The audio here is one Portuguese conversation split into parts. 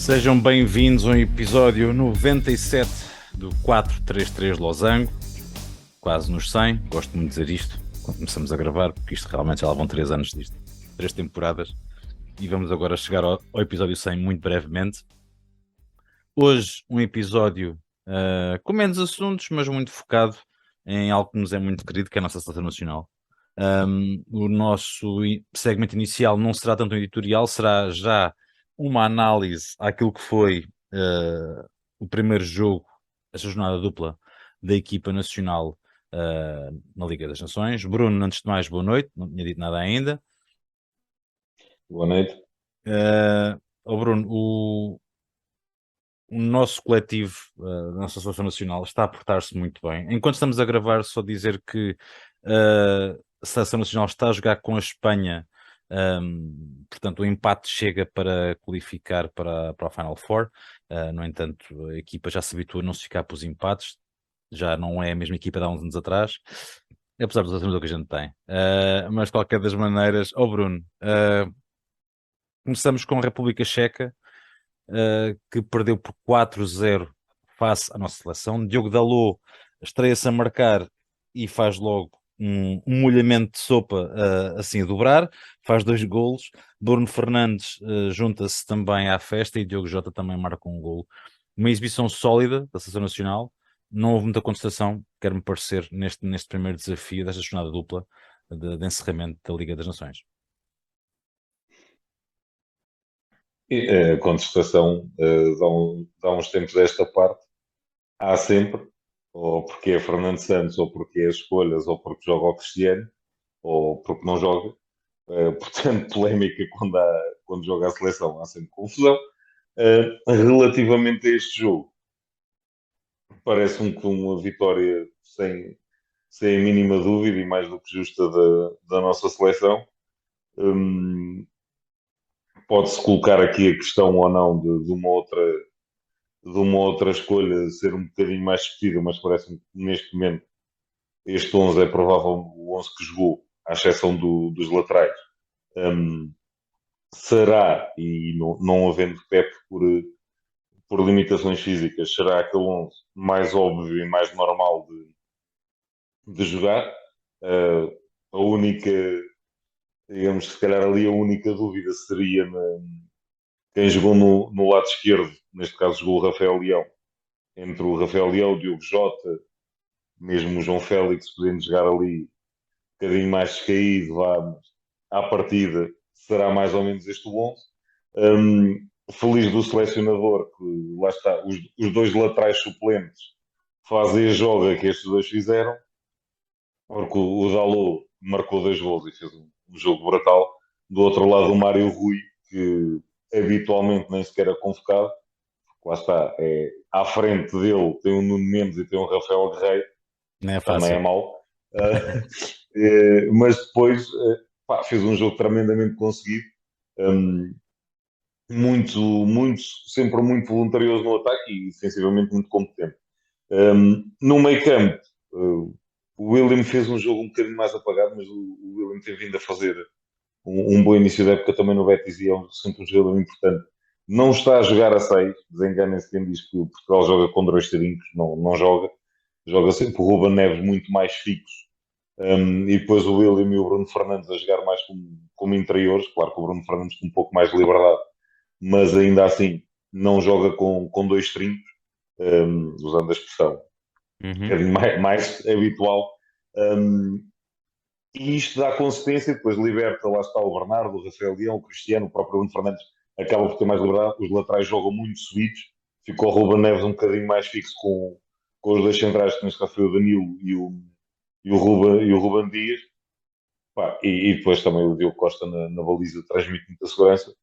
Sejam bem-vindos a um episódio 97 do 433 Losango, quase nos 100. Gosto muito de dizer isto quando começamos a gravar, porque isto realmente já lá vão 3 anos disto, 3 temporadas, e vamos agora chegar ao episódio 100 muito brevemente. Hoje um episódio com menos assuntos, mas muito focado em algo que nos é muito querido, que é a nossa seleção nacional. O nosso segmento inicial não será tanto um editorial, será já uma análise àquilo que foi o primeiro jogo, esta jornada dupla da equipa nacional na Liga das Nações. Bruno, antes de mais, boa noite, não tinha dito nada ainda. Boa noite. Bruno, o nosso coletivo, a nossa seleção nacional, está a portar-se muito bem. Enquanto estamos a gravar, só dizer que a seleção nacional está a jogar com a Espanha, portanto, o empate chega para qualificar para a Final Four. No entanto, a equipa já se habitua a não se ficar para os empates, já não é a mesma equipa de há uns anos atrás, apesar dos outros que a gente tem. Mas, de qualquer das maneiras, Bruno, começamos com a República Checa, que perdeu por 4-0 face à nossa seleção. Diogo Dalot estreia-se a marcar e faz logo um molhamento de sopa assim a dobrar, faz 2 golos. Bruno Fernandes junta-se também à festa e Diogo Jota também marca um golo. Uma exibição sólida da seleção nacional. Não houve muita contestação, quer-me parecer, neste primeiro desafio desta jornada dupla de encerramento da Liga das Nações. A contestação dá uns tempos desta parte. Há sempre, ou porque é Fernando Santos, ou porque é as escolhas, ou porque joga o Cristiano, ou porque não joga. Portanto, polémica quando joga a seleção, há sempre confusão. Relativamente a este jogo, parece-me que uma vitória sem a mínima dúvida e mais do que justa da nossa seleção. Pode-se colocar aqui a questão ou não de uma outra escolha ser um bocadinho mais discutida, mas parece-me que neste momento este 11 é provável o 11 que jogou, à exceção dos laterais. Um, Será, e não havendo Pep por limitações físicas, será aquele 11 mais óbvio e mais normal de jogar. A única, digamos, se calhar ali a única dúvida seria quem jogou no lado esquerdo, neste caso jogou o Rafael Leão, entre o Rafael Leão, o Diogo Jota, mesmo o João Félix podendo jogar ali um bocadinho mais descaído, mas à partida será mais ou menos este o 11. Feliz do selecionador que lá está, os dois laterais suplentes fazem a joga que estes dois fizeram, porque o Dalot marcou 2 gols e fez um jogo brutal. Do outro lado, o Mário Rui, que habitualmente nem sequer é convocado, lá está, à frente dele tem o Nuno Mendes e tem o Rafael Guerreiro, Não é também é fácil. mau. Mas depois fez um jogo tremendamente conseguido, um, sempre muito voluntarioso no ataque e defensivamente muito competente. No meio campo, o William fez um jogo um bocadinho mais apagado, mas o William tem vindo a fazer um bom início da época também no Betis e é sempre um jogador importante. Não está a jogar a 6, desenganem-se quem diz que o Portugal joga com 2 trincos, não joga. Joga sempre o Ruben Neves muito mais fixo. E depois o William e o Bruno Fernandes a jogar mais como interiores. Claro que o Bruno Fernandes com um pouco mais de liberdade, mas ainda assim não joga com 2 trincos, usando a expressão um Uhum. bocadinho mais habitual. Um, e isto dá consistência, depois liberta, lá está o Bernardo, o Rafael Leão, o Cristiano, o próprio Bruno Fernandes acaba por ter mais liberdade, os laterais jogam muito subidos, ficou o Ruben Neves um bocadinho mais fixo com os dois centrais, que neste caso foi o Danilo e o Ruben Dias. E depois também o Diogo Costa na baliza transmite muita segurança.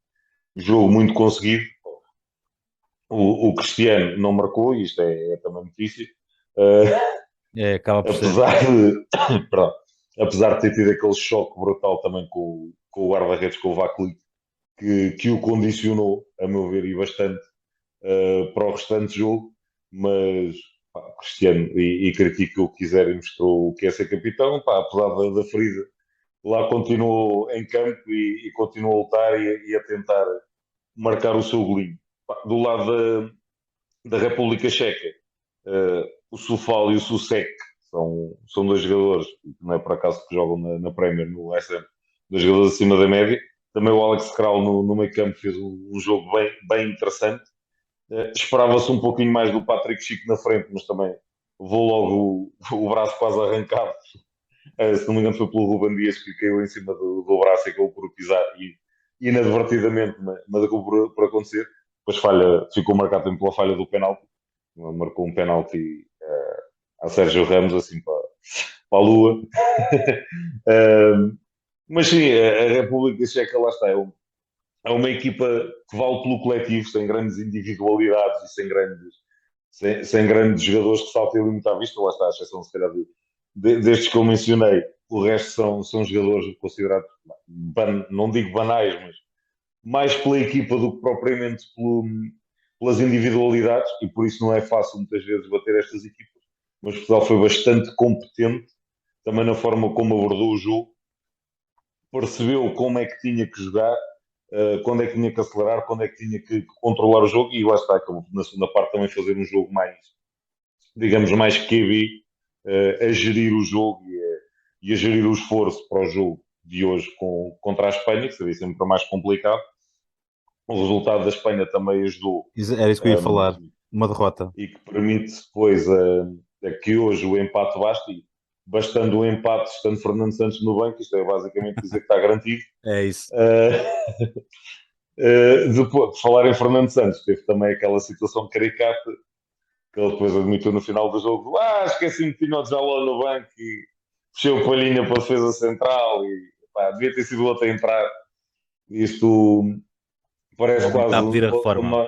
Jogo muito conseguido. O Cristiano não marcou, e isto é também notícia. Acaba por ser. Apesar de, perdão, apesar de ter tido aquele choque brutal também com o guarda-redes, com o Vaclik, que o condicionou, a meu ver, e bastante para o restante jogo, mas Cristiano, e critique o que quiser, e mostrou o que é ser capitão, apesar da ferida, lá continuou em campo e continuou a lutar e a tentar marcar o seu golinho. Do lado da República Checa, o Sufal e o Susek são dois jogadores, não é por acaso que jogam na Premier, no SM, dois jogadores acima da média. Também o Alex Kral no meio campo fez um jogo bem interessante. Esperava-se um pouquinho mais do Patrick Chico na frente, mas também levou logo o braço quase arrancado. Se não me engano foi pelo Ruben Dias que caiu em cima do braço e acabou por pisar inadvertidamente, mas acabou por acontecer. Depois ficou marcado também pela falha do penalti. Marcou um penalti a Sérgio Ramos assim para a Lua. Mas sim, a República Checa lá está. É uma equipa que vale pelo coletivo, sem grandes individualidades e sem grandes jogadores que saltem ali muito à vista. Lá está, a exceção se calhar destes que eu mencionei. O resto são jogadores considerados, não digo banais, mas mais pela equipa do que propriamente pelas individualidades, e por isso não é fácil muitas vezes bater estas equipas. Mas Portugal foi bastante competente também na forma como abordou o jogo, percebeu como é que tinha que jogar, quando é que tinha que acelerar, quando é que tinha que controlar o jogo, e lá está, acabou na segunda parte também fazer um jogo mais, digamos, mais QB, a gerir o jogo e a gerir o esforço para o jogo de hoje contra a Espanha, que seria sempre mais complicado. O resultado da Espanha também ajudou. Era isso que eu ia falar. Uma derrota. E que permite depois a que hoje o empate basta, e bastando o empate, estando Fernando Santos no banco, isto é basicamente dizer que está garantido. É isso. Depois, de falar em Fernando Santos, teve também aquela situação caricata que ele depois admitiu no final do jogo: esqueci-me que tinha o Jaló no banco e fechei o palhinha para a defesa central e devia ter sido outro a entrar. Isto parece quase está a pedir a reforma.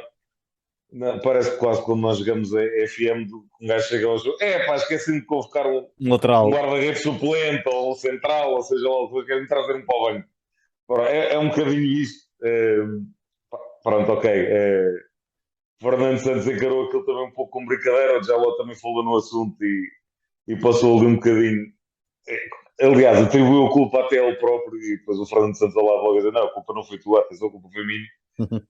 Parece quase quando nós jogamos a FM, um gajo chega ao jogo, esqueci-me de convocar um lateral, guarda-redes suplente ou um central, ou seja lá o que querem trazer-me para o banco. É um bocadinho isto. Pronto, ok. Fernando Santos encarou aquilo também um pouco com brincadeira, o Jaló também falou no assunto e passou ali um bocadinho. Aliás, atribuiu a culpa até ele próprio e depois o Fernando Santos lá logo a dizer: não, a culpa não foi tua, atenção, a culpa foi minha.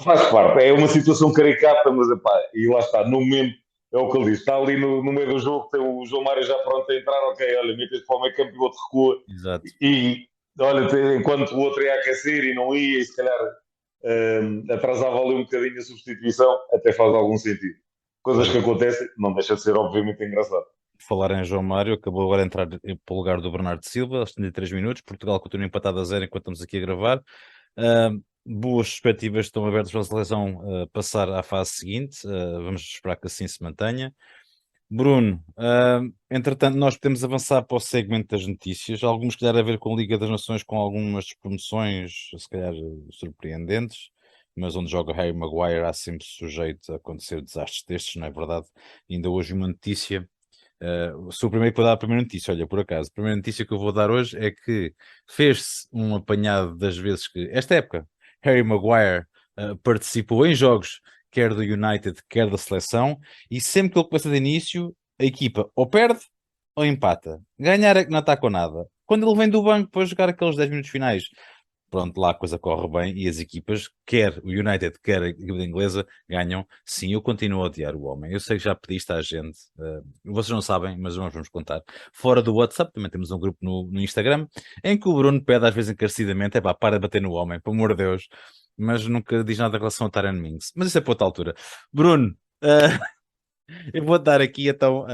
Faz parte, é uma situação caricata, mas e lá está, no momento é o que ele diz, está ali no meio do jogo, tem o João Mário já pronto a entrar, ok, olha, metes para o meio campo e o outro recua. Exato. E olha, enquanto o outro ia aquecer e não ia, e se calhar atrasava ali um bocadinho a substituição, até faz algum sentido. Coisas que acontecem, não deixa de ser obviamente engraçado. Falar em João Mário, acabou agora de entrar para o lugar do Bernardo Silva, aos 33 minutos, Portugal continua empatado a 0 enquanto estamos aqui a gravar. Boas perspectivas estão abertas para a seleção passar à fase seguinte, vamos esperar que assim se mantenha. Bruno, entretanto nós podemos avançar para o segmento das notícias, alguns que calhar a ver com a Liga das Nações, com algumas promoções se calhar surpreendentes, mas onde joga Harry Maguire há sempre sujeito a acontecer desastres destes, não é verdade? Ainda hoje uma notícia, sou o primeiro que vou dar a primeira notícia, olha, por acaso, a primeira notícia que eu vou dar hoje é que fez-se um apanhado das vezes que, esta época, Harry Maguire participou em jogos quer do United, quer da seleção, e sempre que ele começa de início, a equipa ou perde ou empata. Ganhar é que não está com nada. Quando ele vem do banco para jogar aqueles 10 minutos finais, pronto, lá a coisa corre bem e as equipas, quer o United, quer a equipa inglesa, ganham. Sim, eu continuo a odiar o homem. Eu sei que já pediste à gente, vocês não sabem, mas nós vamos contar. Fora do WhatsApp, também temos um grupo no Instagram, em que o Bruno pede às vezes encarecidamente, para de bater no homem, pelo amor de Deus, mas nunca diz nada em relação ao Tyrann Mings. Mas isso é para outra altura. Bruno, eu vou dar aqui então,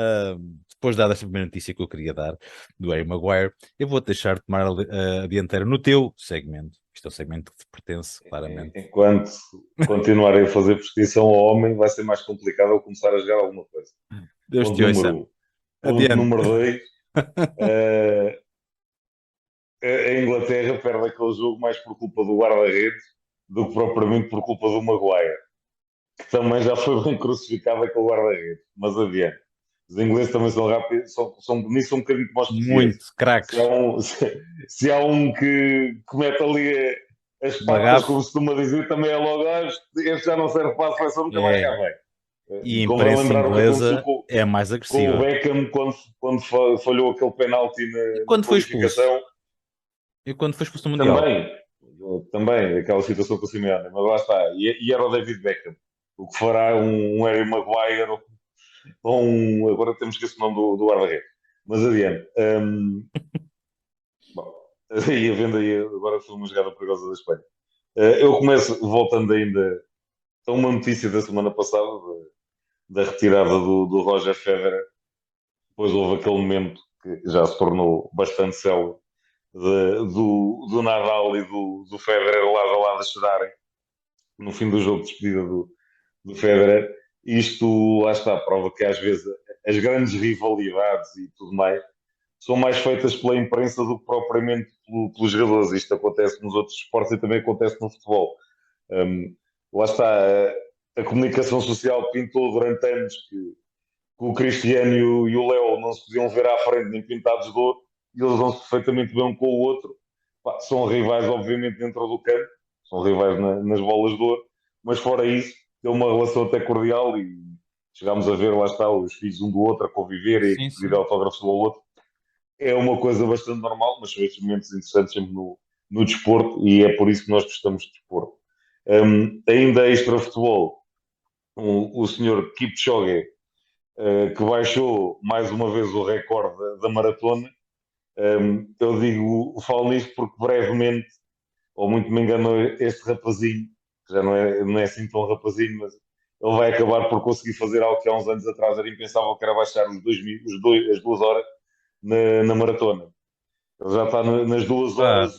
depois dada esta primeira notícia que eu queria dar do Harry Maguire, eu vou-te deixar tomar a dianteira no teu segmento. Isto é um segmento que te pertence, claramente. Enquanto continuarem a fazer prescrição ao homem, vai ser mais complicado eu começar a jogar alguma coisa. Deus Ponto te ouça. número 1. Ponto número 2. A Inglaterra perde aquele jogo mais por culpa do guarda-redes do que propriamente por culpa do Maguire, que também já foi bem crucificado aquele guarda-redes. Mas adiante. Os ingleses também são rápidos, nisso são um bocadinho como os portugueses. Muito, craques. Se há um que mete ali as patas, como se costuma dizer, também é logo, este já não serve para a seleção, nunca mais cá vem. E a imprensa inglesa é mais agressiva. Com o Beckham, quando falhou aquele penalti na quando foi qualificação. expulso. E quando foi expulso no Mundial. Também. também, aquela situação com o Simeone, mas lá está. E era o David Beckham. O que fará um Harry Maguire ou um. Agora temos que esse nome do guarda-redes. Mas adiante. Bom, ia vendo aí, agora foi uma jogada perigosa da Espanha. Eu começo, voltando ainda a uma notícia da semana passada, da retirada do Roger Federer. Depois houve aquele momento que já se tornou bastante célebre do Nadal e do Federer lado a lado a chorarem no fim do jogo de despedida do Federer. Isto, lá está, prova que às vezes as grandes rivalidades e tudo mais são mais feitas pela imprensa do que propriamente pelos jogadores. Isto acontece nos outros esportes e também acontece no futebol. Um, Lá está, a comunicação social pintou durante anos que o Cristiano e o Léo não se podiam ver à frente nem pintados de ouro e eles vão-se perfeitamente bem um com o outro. Pá, são rivais, obviamente, dentro do campo, são rivais nas bolas de ouro, mas fora isso, tem uma relação até cordial e chegámos a ver, lá está, os filhos um do outro a conviver e Sim, a pedir sim. autógrafos um ao outro. É uma coisa bastante normal, mas são estes momentos interessantes sempre no desporto e é por isso que nós gostamos de desporto. Ainda extra futebol, o senhor Kipchoge, que baixou mais uma vez o recorde da maratona. Eu falo nisto porque brevemente, ou muito me engano, este rapazinho, que já não é assim tão rapazinho, mas ele vai acabar por conseguir fazer algo que há uns anos atrás era impensável, que era baixar as 2 horas na maratona. Ele já está nas 2 horas,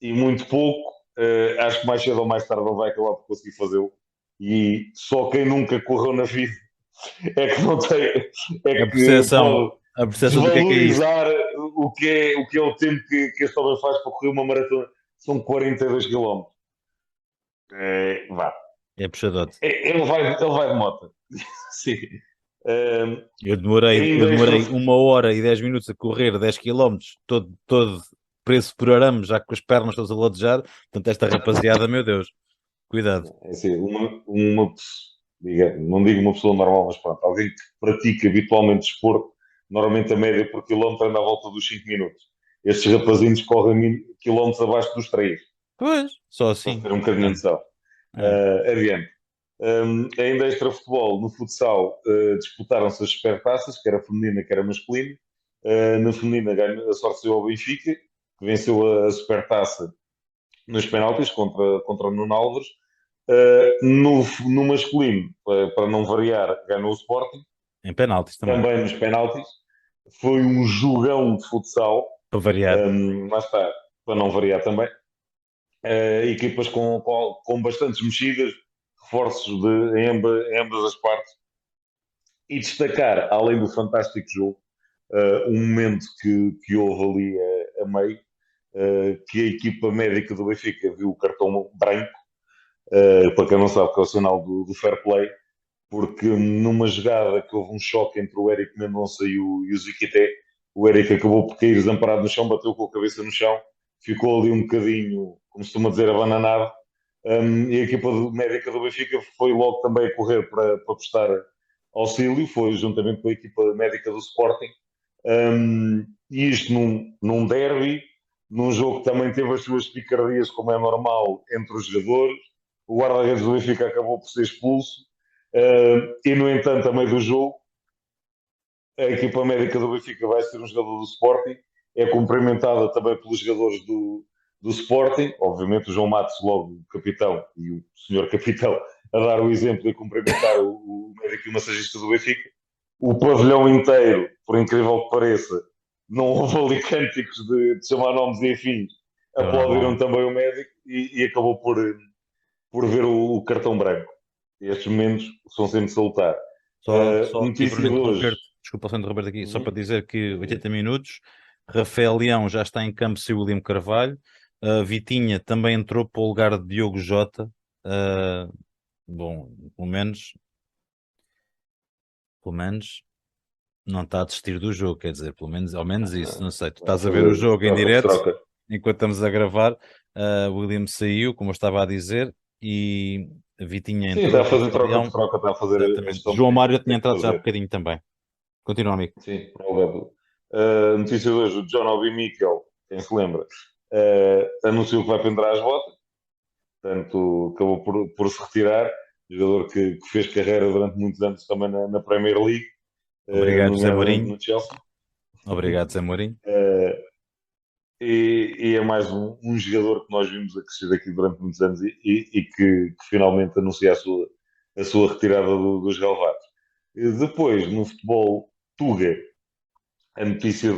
e muito pouco. Acho que mais cedo ou mais tarde ele vai acabar por conseguir fazê-lo. E só quem nunca correu na vida é que não tem, A é que percepção, pode a percepção do que é isto. desvalorizar o que é o tempo que este homem faz para correr uma maratona. São 42 km. Vá. É puxadote. Ele vai de moto. Sim. Um, Eu demorei, eu Ainda extra. demorei 1 hora e 10 minutos a correr 10 km, todo preço por arame, já com as pernas todas a ladejar. Portanto, esta rapaziada, meu Deus, cuidado. É assim, não digo uma pessoa normal, mas pronto, alguém que pratica habitualmente desporto, normalmente a média por quilómetro anda à volta dos 5 minutos. Estes rapazinhos correm quilómetros abaixo dos 3, Pois, só para assim. ter um bocadinho de Portanto, noção. é. Adiante. Ainda extra futebol, no futsal, disputaram-se as supertaças, que era feminina, que era masculina. Na feminina, a sorte saiu ao Benfica, que venceu a supertaça nos penaltis contra o Nuno Alves. No masculino, para não variar, ganhou o Sporting, Em penaltis também, também nos penaltis. Foi um jogão de futsal, para variar. lá está, para não variar também. Equipas com bastantes mexidas, reforços em ambas as partes. E destacar, além do fantástico jogo, um momento que houve ali a meio, que a equipa médica do Benfica viu o cartão branco, para quem não sabe, que é o sinal do fair play, porque numa jogada que houve um choque entre o Eric Mendonça e o Ziquité, o Eric acabou por cair desamparado no chão, bateu com a cabeça no chão, ficou ali um bocadinho, como se costuma dizer, abananado. E a equipa médica do Benfica foi logo também a correr para prestar auxílio, foi juntamente com a equipa médica do Sporting. E isto num derby, num jogo que também teve as suas picardias, como é normal, entre os jogadores. O guarda-redes do Benfica acabou por ser expulso. E, no entanto, a meio do jogo, a equipa médica do Benfica vai ser um jogador do Sporting, é cumprimentada também pelos jogadores do Sporting, obviamente o João Matos, logo o capitão, e o senhor capitão, a dar o exemplo e cumprimentar o médico e o massagista do Benfica. O pavilhão inteiro, por incrível que pareça, não houve ali cânticos de chamar nomes e afins, É o aplaudiram normal. também o médico e acabou por ver o cartão branco. Estes momentos são sempre salutar. Só aqui para Notícia não de hoje. interromper, desculpa só interromper aqui, só Uhum. para dizer que Sim, 80 minutos, Rafael Leão já está em campo sem o William Carvalho, Vitinha também entrou para o lugar de Diogo Jota. Bom, pelo menos não está a desistir do jogo, quer dizer, pelo menos, ao menos isso, não sei. Tu vai estás a ver o fazer jogo em troca por direto, troca. enquanto estamos a gravar, o William saiu, como eu estava a dizer, e a Vitinha Sim, está entrou, a fazer Rafael troca por Leão, troca, está a fazer a exatamente. gestão João que Mário tinha tem que entrado já há fazer. bocadinho também. Continua, amigo. Sim, prolongado. Notícia de hoje, o John Obi Mikel, quem se lembra, anunciou que vai pendurar as botas, portanto, acabou por se retirar. Jogador que fez carreira durante muitos anos também na Premier League, Obrigado, Zé nomeadamente Mourinho. no Chelsea. Obrigado, Zé Mourinho. Uh, e é mais um jogador que nós vimos a crescer aqui durante muitos anos e que finalmente anuncia a sua retirada dos relevados. Depois, no futebol Tuga, a notícia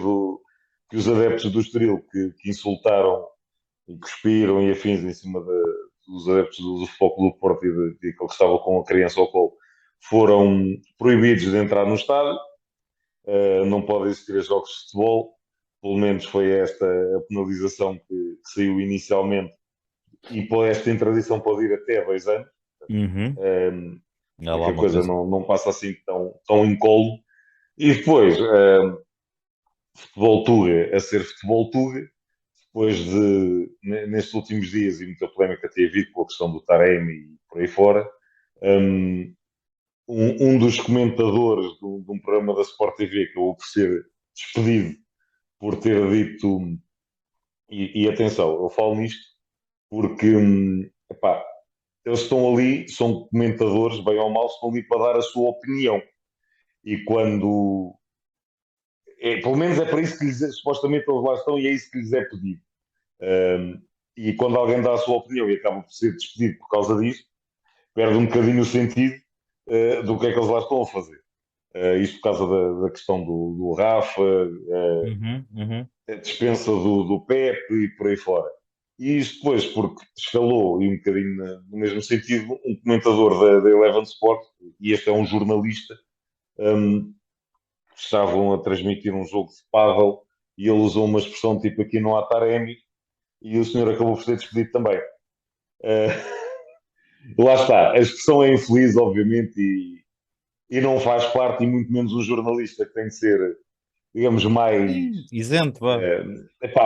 que os adeptos do Estoril que insultaram e cuspiram e afins em cima dos adeptos do Futebol Clube do Porto e que estava com a criança ao colo foram proibidos de entrar no estádio. Não podem existir jogos de futebol. Pelo menos foi esta a penalização que saiu inicialmente e esta interdição pode ir até 2 anos. Uhum. Há Para lá que a uma coisa coisa. não passa assim tão incólume. E depois, futebol Tuga a ser futebol Tuga, depois nestes últimos dias, e muita polémica tem havido com a questão do Taremi e por aí fora, um dos comentadores de um programa da Sport TV acabou por ser despedido por ter dito, e atenção, eu falo nisto porque epá, eles estão ali, são comentadores, bem ou mal, estão ali para dar a sua opinião. E quando. Pelo menos é para isso que supostamente eles lá estão e é isso que lhes é pedido. Um, e quando alguém dá a sua opinião e acaba por ser despedido por causa disso, perde um bocadinho o sentido do que é que eles lá estão a fazer. Isto por causa da questão do Rafa, Uhum, uhum. a dispensa do Pepe e por aí fora. E isto depois, porque escalou, e um bocadinho no mesmo sentido, um comentador da Eleven Sport, e este é um jornalista, um, estavam a transmitir um jogo de pádel e ele usou uma expressão tipo aqui não há Taremi e o senhor acabou por ser despedido também. Lá está, a expressão é infeliz, obviamente, e não faz parte, e muito menos um jornalista que tem de ser, digamos, mais, Isento, vá.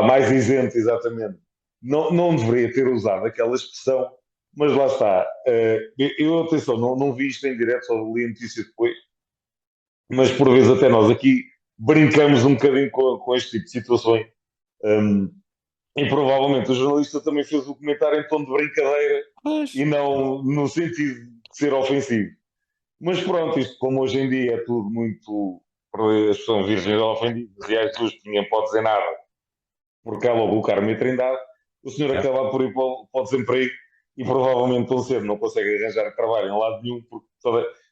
mais isento, exatamente. Não deveria ter usado aquela expressão, mas lá está. Atenção, não vi isto em direto, só li a notícia depois, mas por vezes até nós aqui brincamos um bocadinho com este tipo de situações. Um, e provavelmente o jornalista também fez o comentário em tom de brincadeira Pois. e não no sentido de ser ofensivo. Mas pronto, isto como hoje em dia é tudo muito. As pessoas virgens ofendidas, reais duas, ninguém pode dizer nada, porque é logo o Carmo e a Trindade, o senhor É. acaba por ir para o desemprego e provavelmente tão cedo não consegue arranjar trabalho em lado nenhum, porque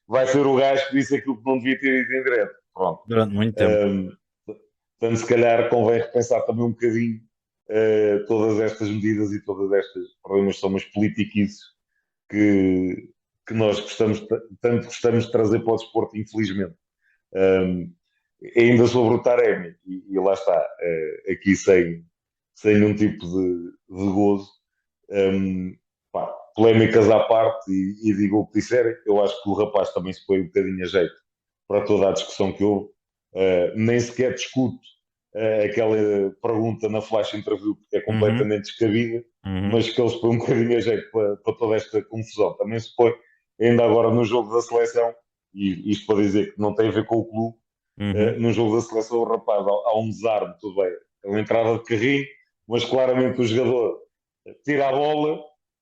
vai ser o gajo que disse aquilo que não devia ter ido em direto. Pronto. Durante muito tempo. Portanto, se calhar convém repensar também um bocadinho todas estas medidas e todas estas problemas são umas politiquices que nós tanto gostamos de trazer para o desporto, infelizmente. Um, Ainda sobre o Taremi, e lá está, aqui sem nenhum tipo de gozo, pá, polémicas à parte, e digo o que disserem, eu acho que o rapaz também se põe um bocadinho a jeito para toda a discussão que houve. Nem sequer discuto aquela pergunta na flash interview, porque é Uhum, completamente descabida, uhum, mas que ele se põe um bocadinho a jeito para toda esta confusão. Também se põe, ainda agora no jogo da seleção, e isto para dizer que não tem a ver com o clube, uhum, no jogo da seleção, o rapaz, há um desarme, tudo bem, é uma entrada de carrinho, mas claramente o jogador tira a bola,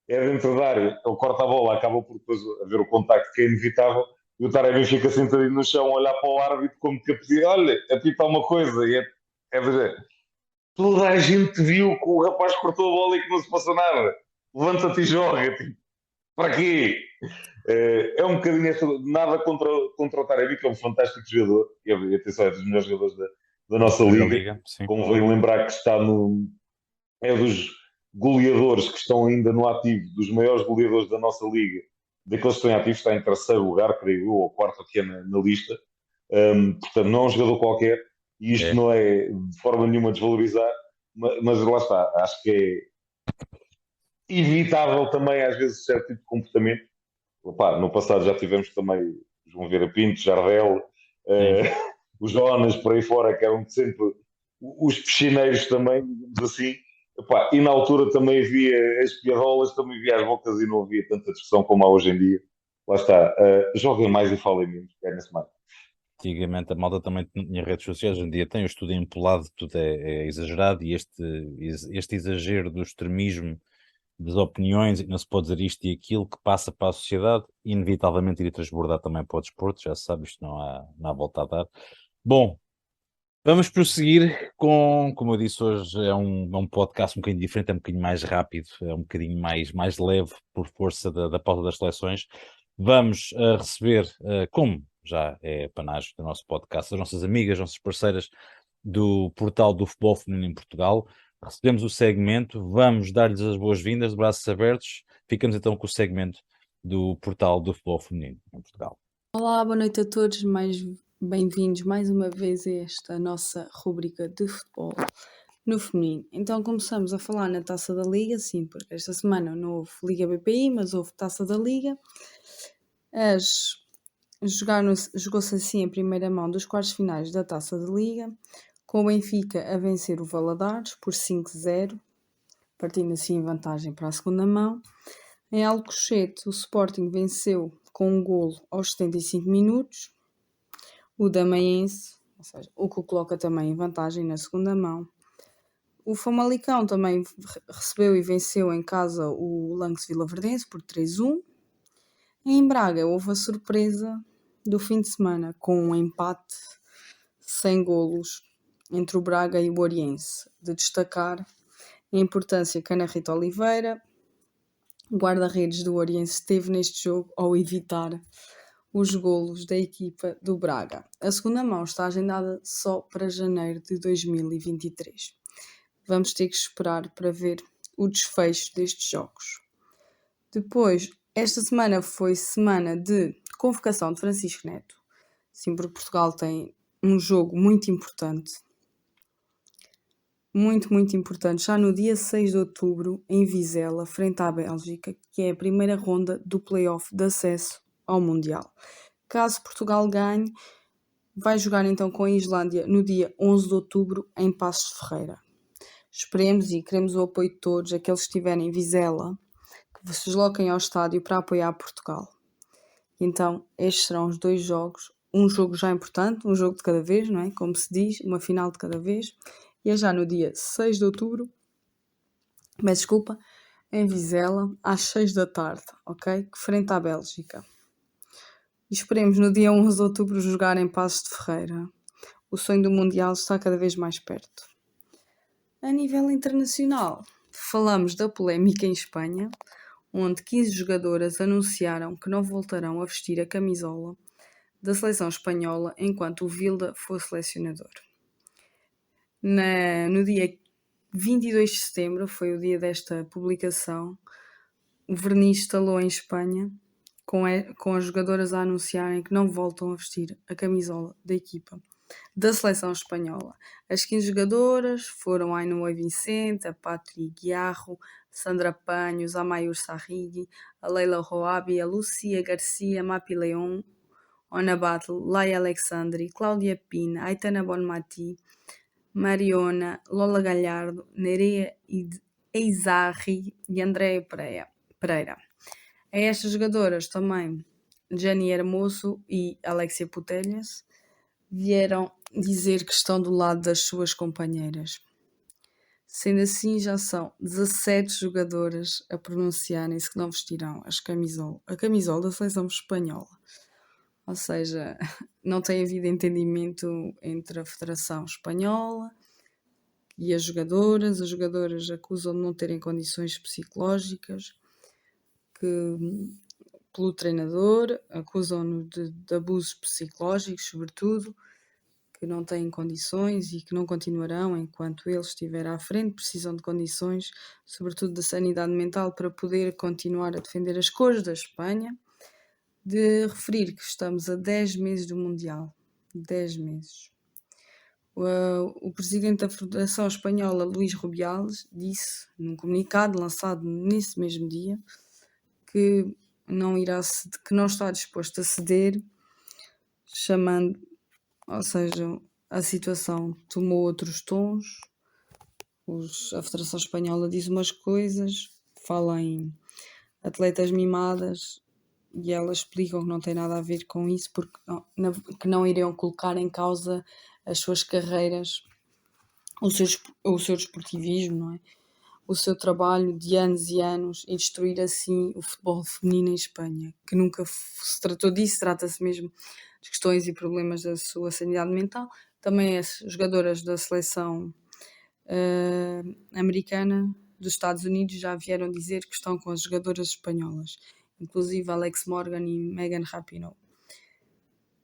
é dentro da área, ele corta a bola, acaba por depois haver o contacto que é inevitável, e o Taremi fica sentadinho no chão, a olhar para o árbitro como que a pedir, olha, apita uma coisa, e é dizer, toda a gente viu que o rapaz cortou a bola e que não se passou nada, levanta-te e joga, tipo, para quê? É um bocadinho nada contra o Taremi, que é um fantástico jogador, e atenção, é dos melhores jogadores da nossa da liga. Liga, sim. Convém lembrar que está é dos goleadores que estão ainda no ativo, dos maiores goleadores da nossa liga, daqueles que estão em ativo, está em terceiro lugar, creio eu, ou quarto aqui na lista. Portanto, não é um jogador qualquer, e isto É. não é de forma nenhuma desvalorizar, mas lá está, acho que é evitável também, às vezes, certo tipo de comportamento. Opa, no passado já tivemos também João Vieira Pinto, Jardel, Sim. eh, os Jonas por aí fora, que eram sempre os piscineiros também, digamos assim. Opa, e na altura também havia as piadolas, também havia as bocas e não havia tanta discussão como há hoje em dia. Lá está, joguem mais e falem menos, ganha-se mais. Antigamente a malta também tinha redes sociais, hoje em dia tem, o estudo é empolado, tudo é exagerado, e este exagero do extremismo das opiniões, e não se pode dizer isto e aquilo, que passa para a sociedade, inevitavelmente iria transbordar também para o desporto, já se sabe, isto não há volta a dar. Bom, vamos prosseguir como eu disse hoje, é um podcast um bocadinho diferente, é um bocadinho mais rápido, é um bocadinho mais leve por força da pauta das seleções. Vamos receber, como já é panagem do nosso podcast, as nossas amigas, nossas parceiras do portal do Futebol Feminino em Portugal. Recebemos o segmento, vamos dar-lhes as boas-vindas, de braços abertos. Ficamos então com o segmento do portal do Futebol Feminino em Portugal. Olá, boa noite a todos, mais bem-vindos mais uma vez a esta nossa rúbrica de futebol no feminino. Então começamos a falar na Taça da Liga, sim, porque esta semana não houve Liga BPI, mas houve Taça da Liga. Jogou-se assim a primeira mão dos quartos finais da Taça da Liga, com o Benfica a vencer o Valadares por 5-0, partindo assim em vantagem para a segunda mão. Em Alcochete, o Sporting venceu com um golo aos 75 minutos. O Damaiense, ou seja, o que o coloca também em vantagem na segunda mão. O Famalicão também recebeu e venceu em casa o Lance Vilaverdense por 3-1. Em Braga houve a surpresa do fim de semana, com um empate sem golos entre o Braga e o Oriense. De destacar a importância que Ana Rita Oliveira, guarda-redes do Oriense, esteve neste jogo ao evitar os golos da equipa do Braga. A segunda mão está agendada só para janeiro de 2023. Vamos ter que esperar para ver o desfecho destes jogos. Depois, esta semana foi semana de convocação de Francisco Neto. Sim, porque Portugal tem um jogo muito importante. Muito, muito importante. Já no dia 6 de outubro, em Vizela, frente à Bélgica, que é a primeira ronda do play-off de acesso ao Mundial. Caso Portugal ganhe, vai jogar então com a Islândia no dia 11 de outubro em Paços de Ferreira. Esperemos e queremos o apoio de todos, aqueles que estiverem em Vizela, que se desloquem ao estádio para apoiar Portugal. Então, estes serão os dois jogos. Um jogo já importante, um jogo de cada vez, não é? Como se diz, uma final de cada vez. E é já no dia 6 de outubro, em Vizela, às 6 da tarde, ok? Frente à Bélgica. E esperemos no dia 11 de outubro jogar em Paços de Ferreira. O sonho do Mundial está cada vez mais perto. A nível internacional, falamos da polémica em Espanha, onde 15 jogadoras anunciaram que não voltarão a vestir a camisola da seleção espanhola enquanto o Vilda for selecionador. No dia 22 de setembro, foi o dia desta publicação, o verniz estalou em Espanha, com as jogadoras a anunciarem que não voltam a vestir a camisola da equipa da seleção espanhola. As 15 jogadoras foram a Ainhoa Vicente, a Patri Guiarro, Sandra Panhos, a Mayur Sarrigui, a Leila Roabi, a Lucia Garcia, Mapi Leon, Ona Battle, Laia Alexandri, Cláudia Pina, Aitana Bonmati, Mariona, Lola Galhardo, Nerea Eizarri e Andréia Pereira. A estas jogadoras também Jani Hermoso e Alexia Putelhas vieram dizer que estão do lado das suas companheiras. Sendo assim, já são 17 jogadoras a pronunciarem-se que não vestirão a camisola da seleção espanhola. Ou seja, não tem havido entendimento entre a Federação Espanhola e as jogadoras. As jogadoras acusam de não terem condições psicológicas pelo treinador, acusam-no de abusos psicológicos, sobretudo, que não têm condições e que não continuarão enquanto ele estiver à frente. Precisam de condições, sobretudo de sanidade mental, para poder continuar a defender as cores da Espanha. De referir que estamos a 10 meses do Mundial. 10 meses. O presidente da Federação Espanhola, Luís Rubiales, disse num comunicado lançado nesse mesmo dia que não está disposto a ceder, ou seja, a situação tomou outros tons. A Federação Espanhola diz umas coisas, fala em atletas mimadas e elas explicam que não tem nada a ver com isso, porque que não iriam colocar em causa as suas carreiras, o seu desportivismo, não é? O seu trabalho de anos e anos e destruir assim o futebol feminino em Espanha, que nunca se tratou disso, trata-se mesmo de questões e problemas da sua sanidade mental. Também as jogadoras da seleção americana dos Estados Unidos já vieram dizer que estão com as jogadoras espanholas, inclusive Alex Morgan e Megan Rapinoe.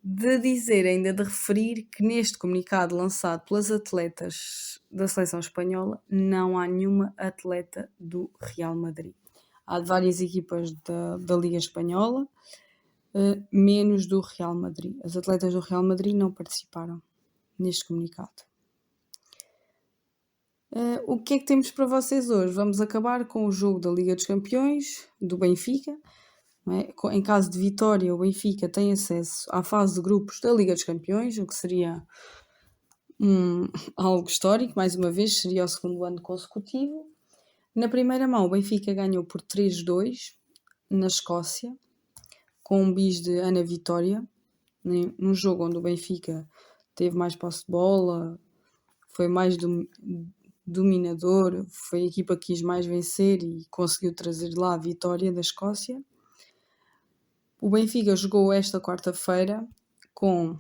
De dizer, ainda de referir, que neste comunicado lançado pelas atletas da seleção espanhola não há nenhuma atleta do Real Madrid. Há de várias equipas da Liga Espanhola, menos do Real Madrid. As atletas do Real Madrid não participaram neste comunicado. O que é que temos para vocês hoje? Vamos acabar com o jogo da Liga dos Campeões, do Benfica. Não é? Em caso de vitória, o Benfica tem acesso à fase de grupos da Liga dos Campeões, o que seria algo histórico, mais uma vez, seria o segundo ano consecutivo. Na primeira mão, o Benfica ganhou por 3-2 na Escócia, com um bis de Ana Vitória, num jogo onde o Benfica teve mais posse de bola, foi mais dominador, foi a equipa que quis mais vencer e conseguiu trazer lá a vitória da Escócia. O Benfica jogou esta quarta-feira com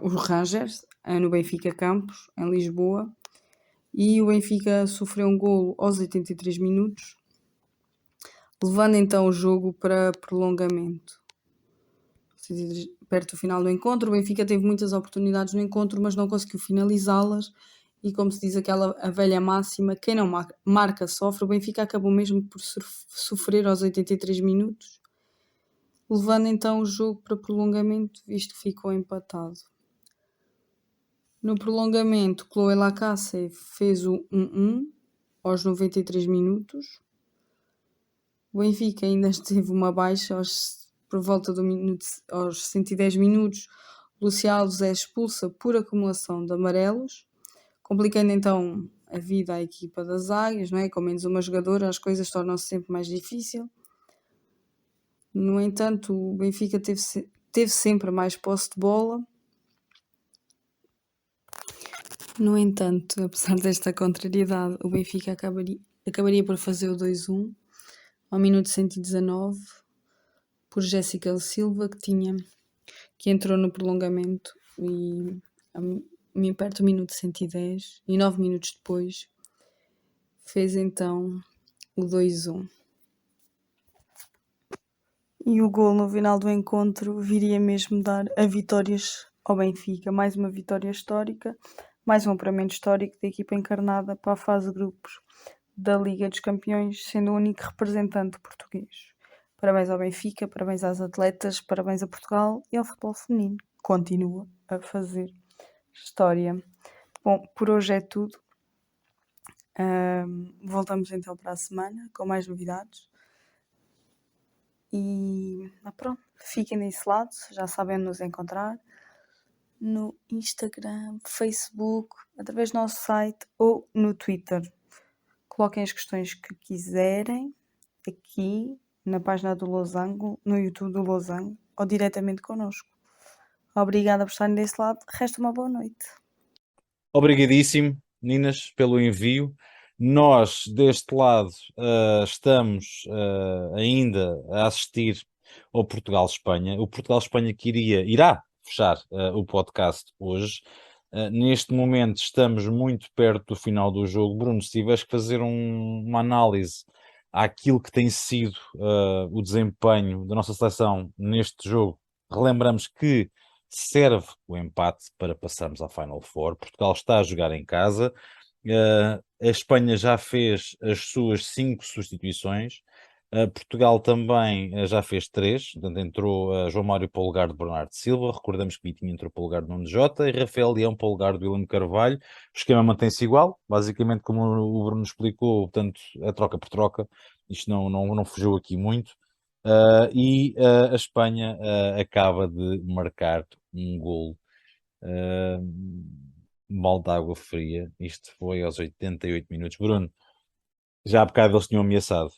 os Rangers, no Benfica Campos, em Lisboa, e o Benfica sofreu um golo aos 83 minutos, levando então o jogo para prolongamento. Perto do final do encontro, o Benfica teve muitas oportunidades no encontro, mas não conseguiu finalizá-las, e como se diz a velha máxima, quem não marca sofre. O Benfica acabou mesmo por sofrer aos 83 minutos, levando então o jogo para prolongamento, visto que ficou empatado. No prolongamento, Chloé Lacasse fez o 1-1 aos 93 minutos. O Benfica ainda teve uma baixa por volta aos 110 minutos. Lucia Alves é expulsa por acumulação de amarelos, complicando então a vida à equipa das Águias, não é? Com menos uma jogadora, as coisas tornam-se sempre mais difíceis. No entanto, o Benfica teve sempre mais posse de bola. No entanto, apesar desta contrariedade, o Benfica acabaria por fazer o 2-1 ao minuto 119 por Jéssica Silva, que entrou no prolongamento e perto do minuto 110, e 9 minutos depois fez então o 2-1. E o gol no final do encontro viria mesmo dar a vitórias ao Benfica, mais uma vitória histórica, mais um apuramento histórico da equipa encarnada para a fase de grupos da Liga dos Campeões, sendo o único representante português. Parabéns ao Benfica, parabéns às atletas, parabéns a Portugal e ao futebol feminino. Continua a fazer história. Bom, por hoje é tudo. Voltamos então para a semana com mais novidades. E pronto, fiquem desse lado, já sabem onde nos encontrar. No Instagram, Facebook, através do nosso site ou no Twitter. Coloquem as questões que quiserem aqui na página do Losango, no YouTube do Losango, ou diretamente connosco. Obrigada por estarem desse lado. Resta uma boa noite. Obrigadíssimo, meninas, pelo envio. Nós, deste lado, estamos ainda a assistir ao Portugal-Espanha. O Portugal-Espanha que irá fechar o podcast hoje. Neste momento estamos muito perto do final do jogo. Bruno, se tiveres que fazer uma análise àquilo que tem sido o desempenho da nossa seleção neste jogo, relembramos que serve o empate para passarmos à Final Four. Portugal está a jogar em casa. A Espanha já fez as suas 5 substituições. Portugal também já fez 3. Portanto, entrou João Mário para o lugar de Bernardo Silva. Recordamos que Vitinho entrou para o lugar de Nuno Jota e Rafael Leão para o lugar de William Carvalho. O esquema mantém-se igual. Basicamente, como o Bruno explicou, portanto, a troca por troca. Isto não fugiu aqui muito. A Espanha acaba de marcar um golo, balde de água fria. Isto foi aos 88 minutos. Bruno, já há bocado eles tinham ameaçado.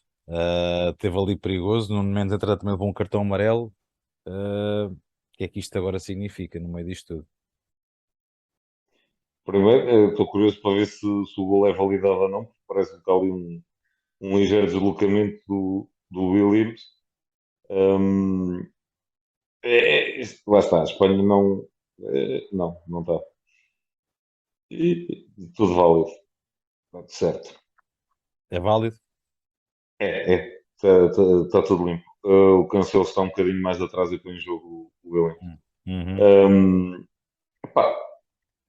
Teve ali perigoso. No momento, entretanto, também levou um cartão amarelo. O que é que isto agora significa no meio disto tudo? Primeiro, estou curioso para ver se o gol é validado ou não, porque parece que está ali um ligeiro deslocamento do Williams. Hum, lá está, a Espanha não. Não está. Tudo válido, certo. É válido? Está tudo limpo. O Cancelo está um bocadinho mais atrás e põe em jogo o Williams. Uhum. Hum, pá,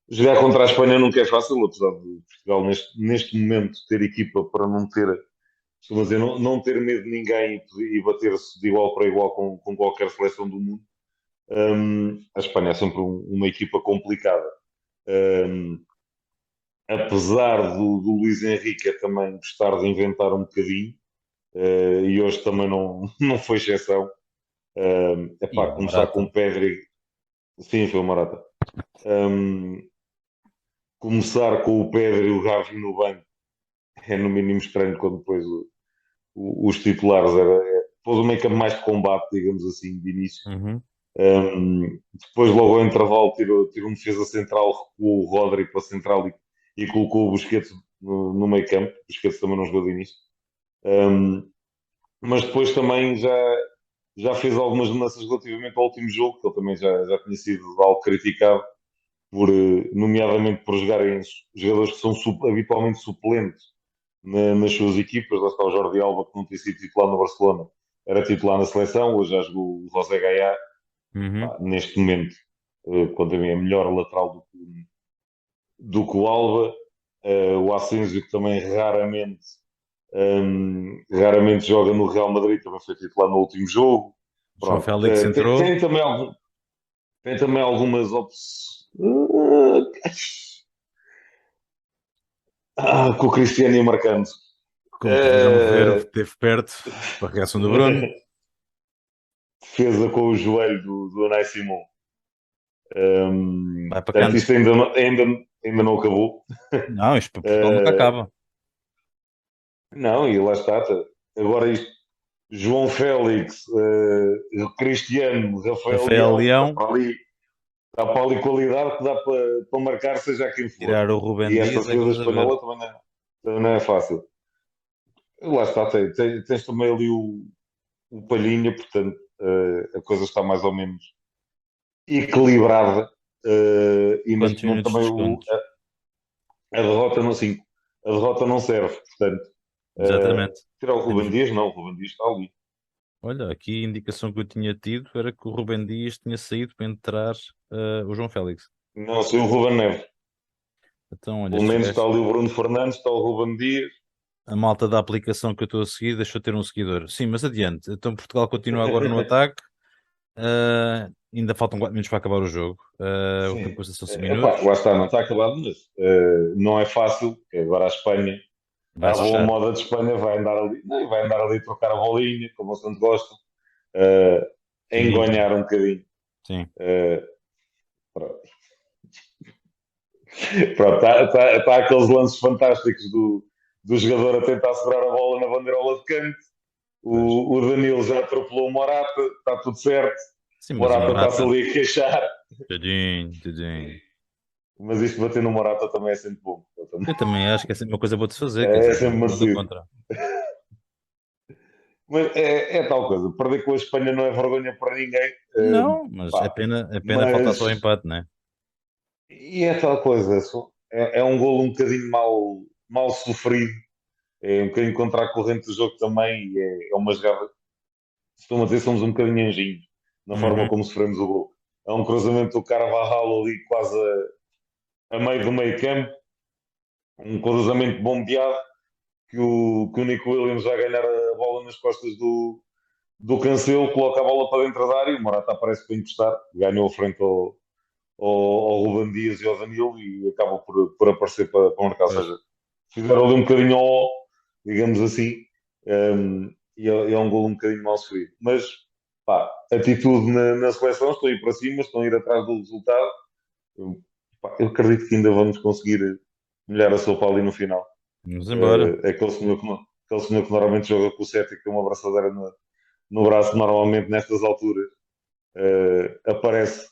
jogar contra a Espanha nunca é fácil, apesar de Portugal neste momento ter equipa para não ter, costuma dizer, não ter medo de ninguém e bater-se de igual para igual com qualquer seleção do mundo. A Espanha é sempre uma equipa complicada. Um, Apesar do Luís Henrique também gostar de inventar um bocadinho, e hoje também não, não foi exceção. E Epá, o começar com Morata. o Pedri, sim, foi o Morata. Um, Começar com o Pedri e o Gavi no banco é no mínimo estranho quando depois os titulares pôs o meio campo mais de combate, digamos assim, de início. Uhum. Depois, logo ao intervalo, tirou um defesa central, recuou o Rodri para a central e colocou o Busquets no meio campo. O Busquets também não jogou de início. Um, mas depois também já fez algumas mudanças relativamente ao último jogo, que ele também já tinha sido algo criticado, nomeadamente por jogarem jogadores que são habitualmente suplentes nas suas equipas. Lá está o Jordi Alba, que não tinha sido titular no Barcelona, era titular na seleção, hoje já jogou o José Gaia. Uhum. Neste momento, quanto a mim, é melhor lateral do que o Alba. O Asensio, que também raramente joga no Real Madrid, também foi titular no último jogo. João Pronto. Félix entrou. Tem também algumas opções. Com o Cristiano ia marcando. Como puderam ver, esteve perto para a reação do Bruno. Defesa com o joelho do Unai Simon. Vai para Portanto, canto. isto ainda não acabou. Não, isto para Portugal nunca Uh, acaba. não, e lá está. Agora isto, João Félix, Cristiano, Rafael Rafael Leão, Leão, está para ali qualidade que dá para marcar seja quem for. tirar o Rubem E esta Dias, é que defesa vamos a ver. espanhola também não é fácil. Lá está, tens também ali o Palhinha, portanto a coisa está mais ou menos equilibrada. E Quantos neste momento minutos de também desconto? a derrota não, sim, a derrota não serve, portanto. Exatamente. Tirar o Rubem Temos... Dias, não, o Rubem Dias está ali. Olha, aqui a indicação que eu tinha tido era que o Rubem Dias tinha saído para entrar o João Félix. Não sei o Ruben Neves. Então, olha, Pelo estes menos está gajos, ali o Bruno Fernandes, está o Ruben Dias. a malta da aplicação que eu estou a seguir deixou de ter um seguidor. Sim, mas adiante. Então Portugal continua agora no ataque. Ainda faltam 4 minutos para acabar o jogo. O tempo Sim. custa são 5 Epá, minutos. lá está, não está acabado, mas não é fácil, porque agora a Espanha, a Vai-se boa fechar. moda de Espanha vai andar ali, não, vai andar ali a trocar a bolinha, como eles tanto gostam, uh, a Sim, sim. engonhar um bocadinho. Sim. Uh, pronto, está aqueles lances fantásticos do jogador a tentar segurar a bola na bandeirola de canto. Pois. O Danilo já atropelou o Morata, está tudo certo. Sim, O mas o Morata está-se Morata. ali a queixar. Tadinho, tadinho. Mas isto bater no Morata também é sempre bom. Eu também acho que é sempre uma coisa boa de se fazer, quer É dizer, sempre nada merecido. contra. Mas é tal coisa. Perder com a Espanha não é vergonha para ninguém. Não, mas Pá, é pena faltar só o mas. empate, né? E é tal coisa. É um golo um bocadinho mal sofrido. É um bocadinho contra a corrente do jogo também. E é uma jogada. Estou a dizer, somos um bocadinho anjinhos na forma Uhum. como sofremos o gol. É um cruzamento do Carvajal ali quase a meio do meio campo. Um cruzamento bombeado que o Nico Williams vai ganhar a bola nas costas do Cancelo, coloca a bola para dentro da área e o Morata aparece para encostar, ganhou a frente ao Ruben Dias e ao Danilo e acaba por aparecer para marcar. Ou Pois. seja, fizeram ali um bocadinho ao, digamos assim, e é um golo um bocadinho mal sofrido. Mas, pá, atitude na seleção, estão a ir para cima, estão a ir atrás do resultado. Eu acredito que ainda vamos conseguir molhar a sopa ali no final. Vamos embora. É aquele senhor que não. aquele senhor que normalmente joga com o Celtic, tem uma abraçadeira no braço, normalmente nestas alturas, aparece.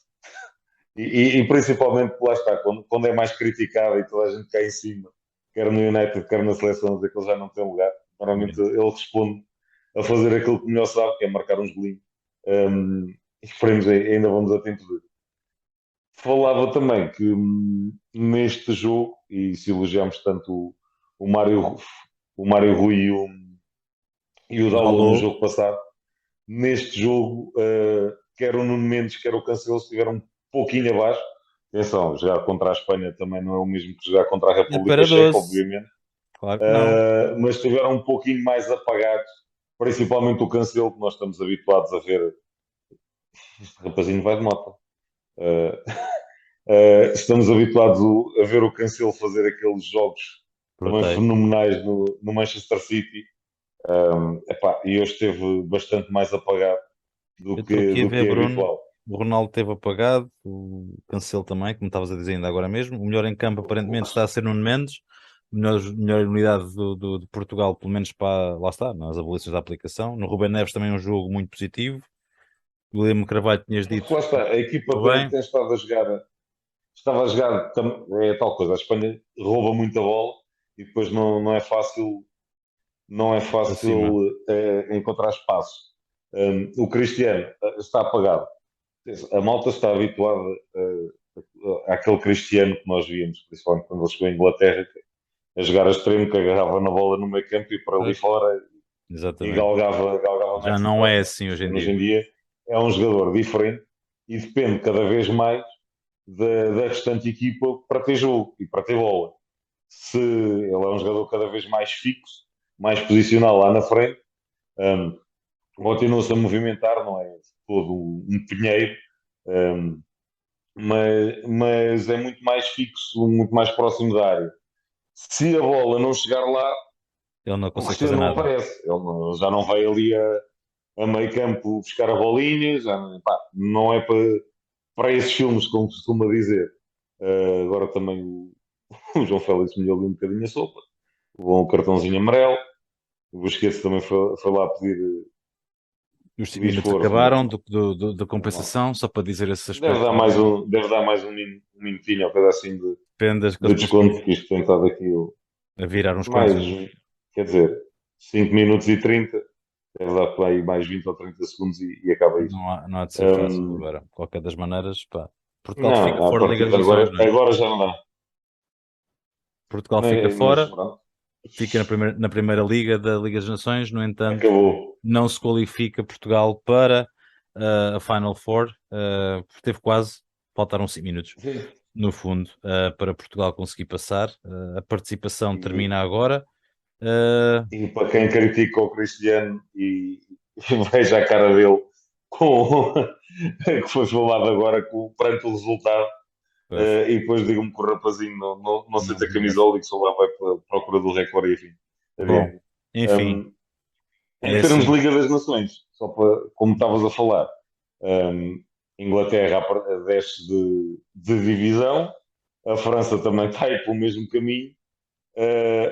E principalmente, lá está, quando é mais criticado e toda a gente cai em cima, quer no United, quer na seleção, dizer que ele já não tem lugar. Normalmente ele responde a fazer aquilo que melhor sabe, que é marcar uns golinhos. E esperemos, ainda vamos a tempo de. Falava também que neste jogo, e se elogiamos tanto o Mário, o Mário Rui e o Dalot no jogo passado, neste jogo, quer o Nuno Mendes, quer o Cancelo estiveram um pouquinho abaixo. Atenção, jogar contra a Espanha também não é o mesmo que jogar contra a É República para Checa, 12. obviamente. Claro que não. Mas estiveram um pouquinho mais apagados, principalmente o Cancelo, que nós estamos habituados a ver. Este rapazinho vai de moto. Uh, estamos habituados a ver o Cancelo fazer aqueles jogos também Brutais. fenomenais no Manchester City. E hoje esteve bastante mais apagado Eu estou aqui a do ver, que é Bruno. habitual. O Ronaldo teve apagado, o Cancelo também, como estavas a dizer ainda agora mesmo. O melhor em campo aparentemente está a ser Nuno Mendes. Melhor unidade de Portugal, pelo menos para, lá está, nas avaliações da aplicação. No Ruben Neves também um jogo muito positivo. O William Carvalho, tinhas dito, Lá está, a equipa estou bem. tem estado a jogar, estava a jogar, é tal coisa, a Espanha rouba muita bola e depois não é Para cima. fácil encontrar espaço. O Cristiano está apagado. A malta está habituada àquele Cristiano que nós víamos, principalmente quando ele chegou à Inglaterra, a jogar a extremo, que agarrava na bola no meio campo e para ali fora e Exatamente. galgava Já mais não é situações. assim hoje em Hoje dia. em dia é um jogador diferente e depende cada vez mais da restante equipa para ter jogo e para ter bola. Se ele é um jogador cada vez mais fixo, mais posicional lá na frente, um, continua-se a movimentar, não é todo um pinheiro, um, mas é muito mais fixo, muito mais próximo da área. Se a bola não chegar lá, Ele não o consegue fazer Cristiano não nada. aparece. Já não vai ali a meio campo buscar a bolinha, não é para esses filmes, como costuma dizer. Agora também o João Félix me deu ali um bocadinho a sopa. Levou um cartãozinho amarelo. O Busquets também foi lá Os 5 pedir minutos esforço, mas acabaram não. da compensação, só para dizer esse Deve aspecto. dar mais um minutinho ou coisa assim Depende das que de eles desconto, conseguirem porque isto tem estado aqui a virar uns quantos. mais, quer dizer, 5 minutos e 30, deve dar para aí mais 20 ou 30 segundos e acaba isto. Não há de ser fácil agora. De qualquer das maneiras, pá. Portugal fica Não, a fora da Liga partir das de Nações, agora, não é? agora já não dá. Portugal fica Mas fora, pronto, fica na primeira liga da Liga das Nações, no entanto, acabou. não se qualifica Portugal para a Final Four. Teve quase, faltaram 5 minutos, Sim. no fundo, para Portugal conseguir passar. A participação E, termina agora. Uh, e para quem critica o Cristiano e veja a cara dele com, que foi filmado agora perante o resultado, pois, e depois digam-me que o rapazinho não não sente a merece. camisola e que só lá vai pela procura do recorde, enfim. Bom, Adiante. enfim, Um, é em termos de assim. Liga das Nações, só para, como estavas a falar, um, Inglaterra desce de divisão, a França também está aí pelo mesmo caminho.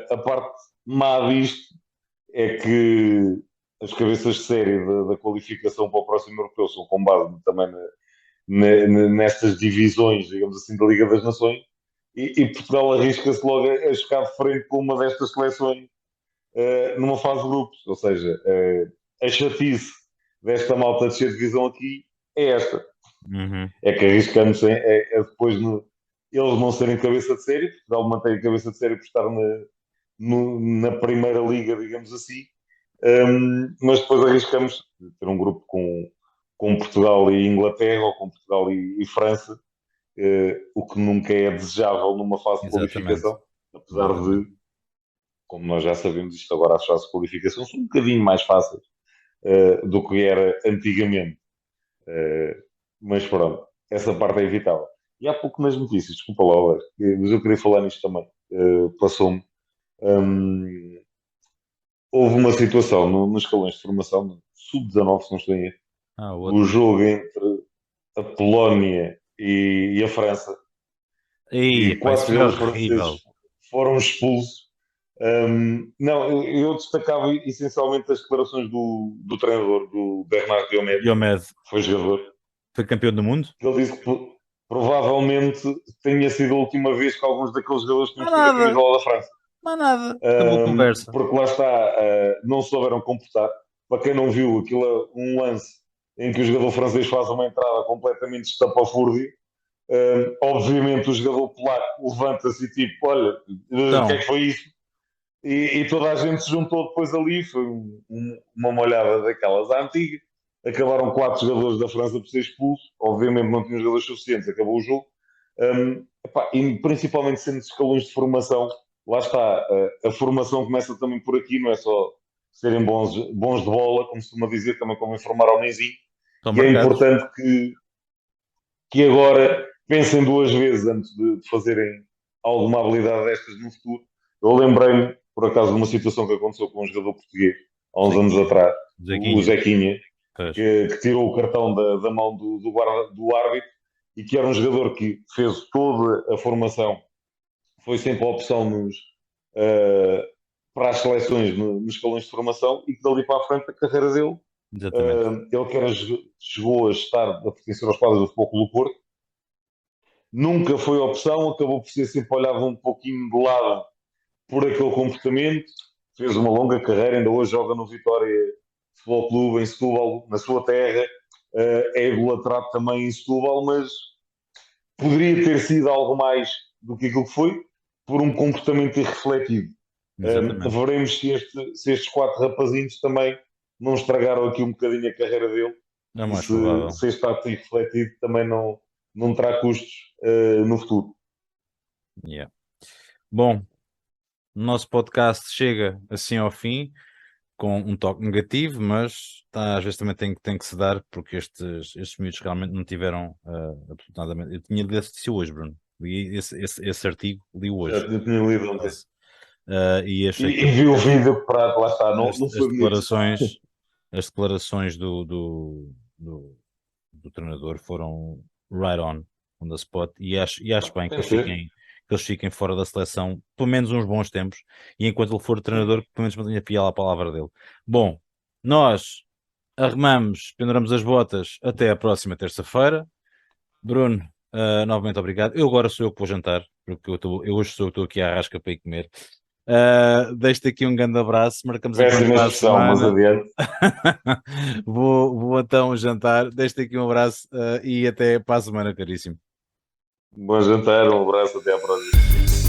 A parte má disto é que as cabeças de série da qualificação para o próximo europeu são com base também nestas divisões, digamos assim, da Liga das Nações, e Portugal arrisca-se logo a ficar de frente com uma destas seleções numa fase de grupos. Ou seja, a chatice desta malta de divisão aqui é esta. Uhum. É que arriscamos depois eles não serem cabeça de série, Portugal mantém a cabeça de série por estar na primeira liga, digamos assim, mas depois arriscamos ter um grupo com Portugal e Inglaterra ou com Portugal e França, o que nunca é desejável numa fase de Exatamente. qualificação, apesar Exatamente. de, como nós já sabemos, isto agora as fases de qualificação são um bocadinho mais fáceis do que era antigamente. Mas pronto, essa parte é evitável. E há pouco nas notícias, desculpa lá, Alex, mas eu queria falar nisto também. Passou-me. Um, houve uma situação nos escalões de formação, no sub-19, se não estou em erro, do Outro. jogo entre a Polónia e a França, Aí, e pá, isso quatro foi jogadores horrível. franceses foram expulsos Não, eu destacava essencialmente as declarações do treinador, do Bernard Diomed, Diomed que foi jogador, foi campeão do mundo? que ele disse que provavelmente tenha sido a última vez que alguns daqueles jogadores tinham Mas vestido a nada, camisola da França. mas nada. Acabou a conversa. Porque lá está, não souberam comportar. Para quem não viu, aquilo é um lance em que o jogador francês faz uma entrada completamente estapafúrdia. Obviamente o jogador polaco levanta-se e tipo, olha, o que é que foi isso? E toda a gente se juntou depois ali, foi uma molhada daquelas à antiga. Acabaram 4 jogadores da França por ser expulsos, obviamente não tinham jogadores suficientes, acabou o jogo. E principalmente sendo escalões de formação, lá está, a formação começa também por aqui, não é só serem bons de bola, como se costuma dizer, também como informar ao Nenzinho. Estão E é marcados. importante que agora pensem 2 vezes antes de fazerem alguma habilidade destas no futuro. Eu lembrei-me, por acaso, de uma situação que aconteceu com um jogador português há uns anos atrás, o Zequinha. Zequinha, Pois. que tirou o cartão da mão do árbitro e que era um jogador que fez toda a formação, foi sempre a opção para as seleções nos escalões de formação e que dali para a frente a carreira dele, Exatamente. ele que chegou a estar a pertencer aos quadros do Futebol Clube do Porto, nunca foi opção, acabou por ser sempre olhado um pouquinho de lado por aquele comportamento, fez uma longa carreira, ainda hoje joga no Vitória Futebol Clube em Setúbal, na sua terra, é idolatrado também em Setúbal, mas poderia ter sido algo mais do que aquilo que foi, por um comportamento irrefletido. Veremos se estes 4 rapazinhos também não estragaram aqui um bocadinho a carreira dele, É e mais provável. se este ato irrefletido também não terá custos no futuro. Yeah. Bom, o nosso podcast chega assim ao fim, com um toque negativo, mas às vezes também tem que se dar, porque estes miúdos realmente não tiveram absolutamente. Eu tinha lido esse hoje, Bruno. Li esse artigo, li hoje. Já tinha lido ontem. E achei E vi o vídeo para lá está, não foi bonito. as declarações do treinador foram right on the spot, e acho bem que eles fiquem fora da seleção pelo menos uns bons tempos, e enquanto ele for treinador, pelo menos mantenha fiel à palavra dele. Bom, nós arrumamos, penduramos as botas até a próxima terça-feira. Bruno, novamente obrigado. Eu agora sou eu que vou jantar, porque eu hoje estou aqui à rasca para ir comer. Deixo-te aqui um grande abraço. Marcamos aqui para a semana. Mas adiante. Vou então jantar. Deixo-te aqui um abraço e até para a semana, caríssimo. Bom jantar, um abraço, até à próxima.